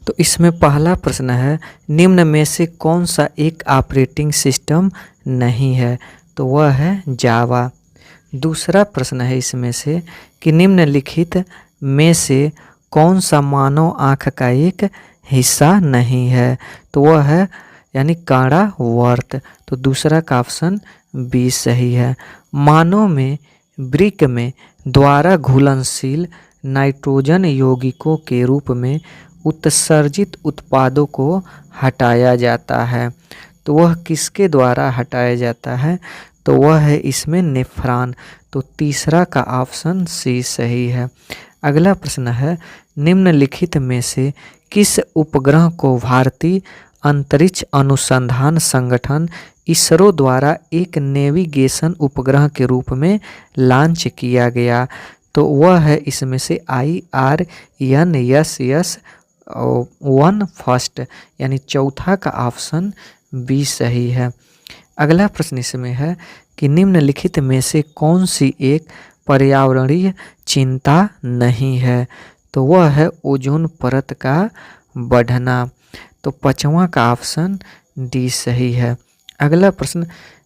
तो इसमें पहला प्रश्न है, निम्न में से कौन सा एक ऑपरेटिंग सिस्टम नहीं है? तो वह है जावा। दूसरा प्रश्न है इसमें से कि निम्नलिखित में से कौन सा मानव आँख का एक हिस्सा नहीं है? तो वह है यानी काड़ा वर्त। तो दूसरा का ऑप्शन बी सही है। मानव में वृक्क में द्वारा घुलनशील नाइट्रोजन यौगिकों के रूप में उत्सर्जित उत्पादों को हटाया जाता है। तो वह किसके द्वारा हटाया जाता है? तो वह है इसमें नेफ्रॉन। तो तीसरा का ऑप्शन सी सही है। अगला प्रश्न है, निम्नलिखित में से किस उपग्रह को भारतीय अंतरिक्ष अनुसंधान संगठन इसरो द्वारा एक नेविगेशन उपग्रह के रूप में लॉन्च किया गया? तो वह है इसमें से IRNSS-1 फर्स्ट यानी चौथा का ऑप्शन बी सही है। अगला प्रश्न इसमें है कि निम्नलिखित में से कौन सी एक पर्यावरणीय चिंता नहीं है? तो वह है ओजोन परत का बढ़ना। तो पांचवा का ऑप्शन डी सही है। अगला प्रश्न,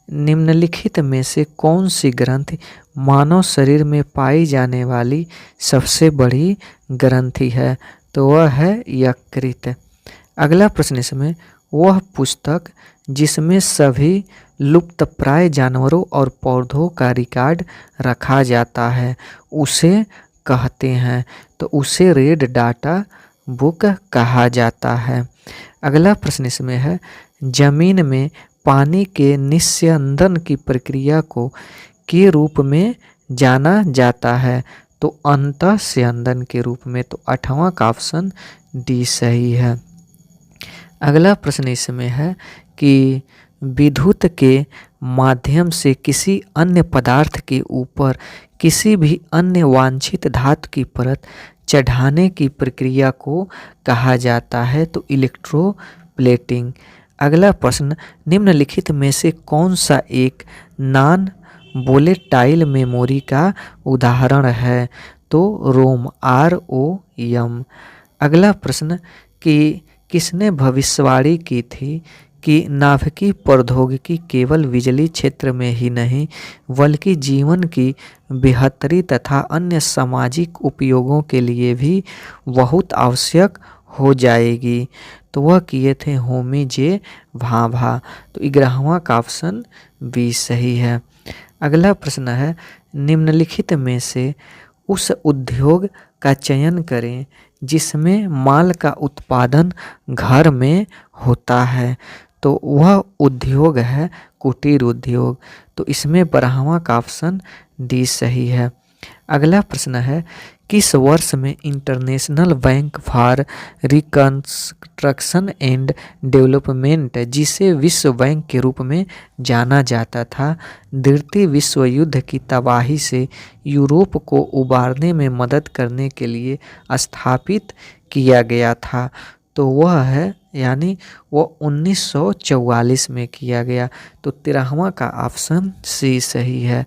निम्नलिखित में से कौन सी ग्रंथि मानव शरीर में पाई जाने वाली सबसे बड़ी ग्रंथि है? तो वह है यकृत। अगला प्रश्न इसमें, वह पुस्तक जिसमें सभी लुप्तप्राय जानवरों और पौधों का रिकॉर्ड रखा जाता है उसे कहते हैं? तो उसे रेड डाटा बुक कहा जाता है। अगला प्रश्न इसमें है, जमीन में पानी के निस्यंदन की प्रक्रिया को के रूप में जाना जाता है? तो अंतःस्यंदन के रूप में। तो आठवां का ऑप्शन डी सही है। अगला प्रश्न इसमें है कि विद्युत के माध्यम से किसी अन्य पदार्थ के ऊपर किसी भी अन्य वांछित धातु की परत चढ़ाने की प्रक्रिया को कहा जाता है? तो इलेक्ट्रोप्लेटिंग। अगला प्रश्न, निम्नलिखित में से कौन सा एक नॉन वोलेटाइल मेमोरी का उदाहरण है? तो रोम ROM। अगला प्रश्न कि किसने भविष्यवाणी की थी कि नाभिकीय प्रौद्योगिकी केवल बिजली क्षेत्र में ही नहीं बल्कि जीवन की बेहतरी तथा अन्य सामाजिक उपयोगों के लिए भी बहुत आवश्यक हो जाएगी? तो वह किए थे होमी जे भाभा। तो 11वां का ऑप्शन बी सही है। अगला प्रश्न है, निम्नलिखित में से उस उद्योग का चयन करें जिसमें माल का उत्पादन घर में होता है? तो वह उद्योग है कुटीर उद्योग। तो इसमें 12वां का ऑप्शन डी सही है। अगला प्रश्न है, किस वर्ष में international bank for reconstruction and development, जिसे विश्व बैंक के रूप में जाना जाता था, द्वितीय विश्व युद्ध की तबाही से यूरोप को उबारने में मदद करने के लिए स्थापित किया गया था? तो वह है यानी वो 1944 में किया गया। तो 13वां का ऑप्शन सी सही है।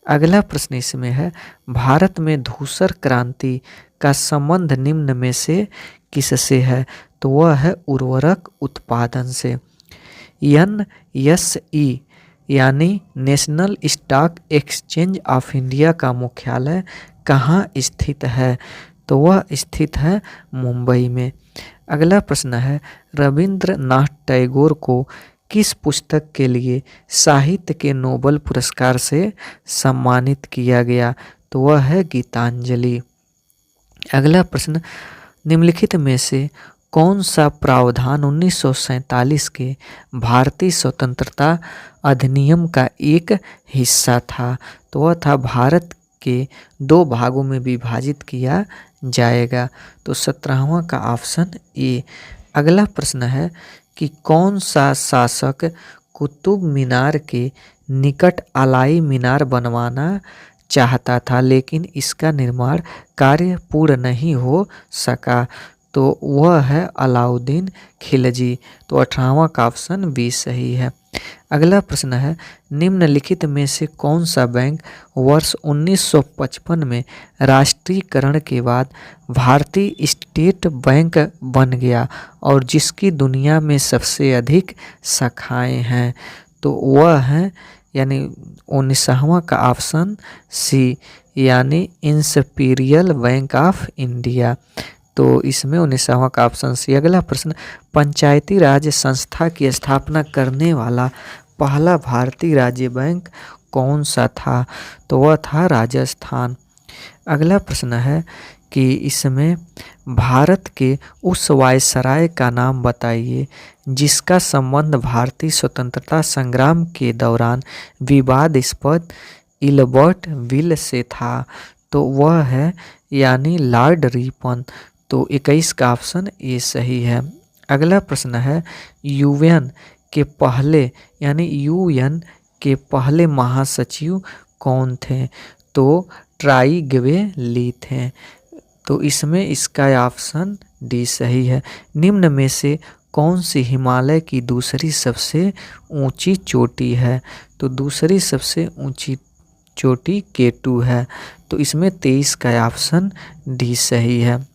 अगला प्रश्न इसमें है, भारत में धूसर क्रांति का संबंध निम्न में से किससे है? तो वह है उर्वरक उत्पादन से। NSE यानी national stock exchange of India का मुख्यालय कहाँ स्थित है? तो वह स्थित है मुंबई में। अगला प्रश्न है, रविंद्रनाथ टैगोर को किस पुस्तक के लिए साहित्य के नोबेल पुरस्कार से सम्मानित किया गया? तो वह है गीतांजलि। अगला प्रश्न, निम्नलिखित में से कौन सा प्रावधान 1947 के भारतीय स्वतंत्रता अधिनियम का एक हिस्सा था? तो वह था भारत के 2 भागों में विभाजित किया जाएगा। तो 17वां का ऑप्शन ए। अगला प्रश्न है कि कौन सा शासक कुतुब मीनार के निकट अलाई मीनार बनवाना चाहता था लेकिन इसका निर्माण कार्य पूर्ण नहीं हो सका? तो वह है अलाउद्दीन खिलजी। तो 18वां का ऑप्शन बी सही है। अगला प्रश्न है, निम्नलिखित में से कौन सा बैंक वर्ष 1955 में राष्ट्रीयकरण के बाद भारतीय स्टेट स्टेट बैंक बन गया और जिसकी दुनिया में सबसे अधिक शाखाएं हैं? तो वह है यानी 19वां का ऑप्शन सी यानी इंपीरियल बैंक ऑफ इंडिया। तो इसमें 19वां का ऑप्शन सी। अगला प्रश्न, पंचायती राज संस्था की स्थापना करने वाला पहला भारतीय राज्य बैंक कौन सा था? तो वह था राजस्थान। अगला प्रश्न है कि इसमें भारत के उस वायसराय का नाम बताइए जिसका संबंध भारतीय स्वतंत्रता संग्राम के दौरान विवादास्पद इल्बर्ट विल से था। तो वह है यानी लॉर्ड रिपन। तो 21 का ऑप्शन ए सही है। अगला प्रश्न है, यूएन के पहले महासचिव कौन थे? तो ट्राइगवे ली थे। तो इसमें इसका ऑप्शन डी सही है। निम्न में से कौन सी हिमालय की दूसरी सबसे ऊंची चोटी है? तो दूसरी सबसे ऊंची चोटी K2 है। तो इसमें 23 का ऑप्शन डी सही है।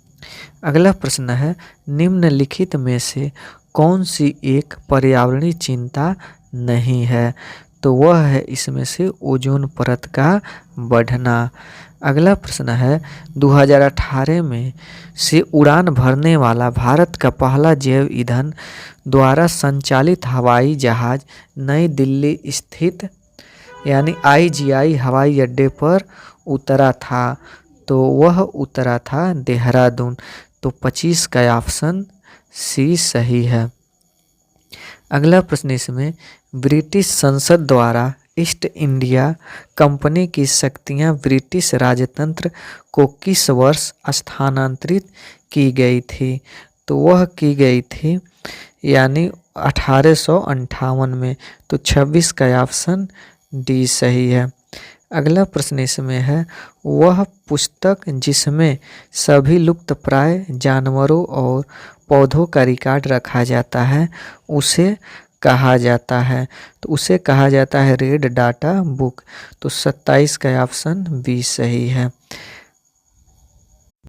अगला प्रश्न है, निम्नलिखित में से कौन सी एक पर्यावरणीय चिंता नहीं है? तो वह है इसमें से ओजोन परत का बढ़ना। अगला प्रश्न है, 2018 में से उड़ान भरने वाला भारत का पहला जैव ईंधन द्वारा संचालित हवाई जहाज नई दिल्ली स्थित यानी IGI हवाई अड्डे पर उतरा था। तो वह उतरा था देहरादून। तो 25 का ऑप्शन सी सही है। अगला प्रश्न इसमें, ब्रिटिश संसद द्वारा ईस्ट इंडिया कंपनी की शक्तियां ब्रिटिश राजतंत्र को किस वर्ष स्थानांतरित की गई थी? तो वह की गई थी यानी 1858 में। तो 26 का ऑप्शन डी सही है। अगला प्रश्न इसमें है, वह पुस्तक जिसमें सभी लुप्तप्राय जानवरों और पौधों का रिकॉर्ड रखा जाता है उसे कहा जाता है? तो उसे कहा जाता है रेड डाटा बुक। तो 27 का ऑप्शन बी सही है।